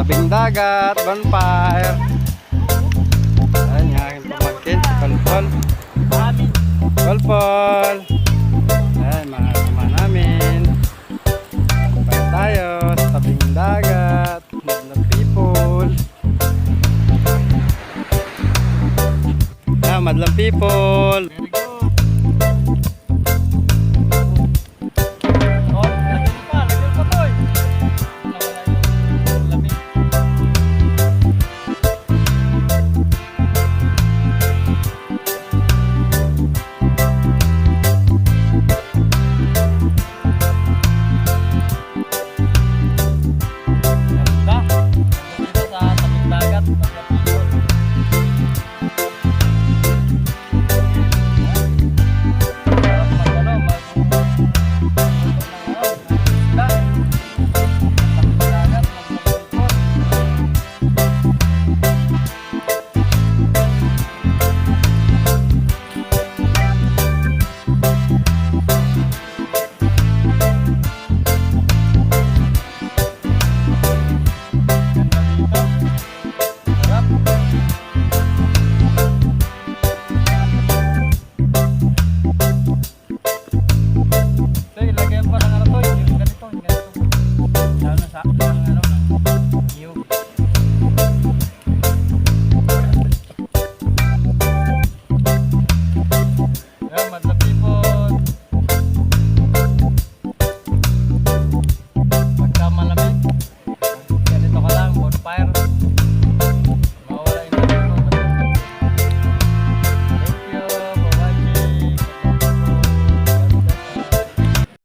tabing dagat, bonfire. Ayan yung aking pamangkin, si Polpol. Polpol. Ayan, mga kasama namin. Bonfire tayo sa tabing dagat. Madlang people. Ayan, madlang people.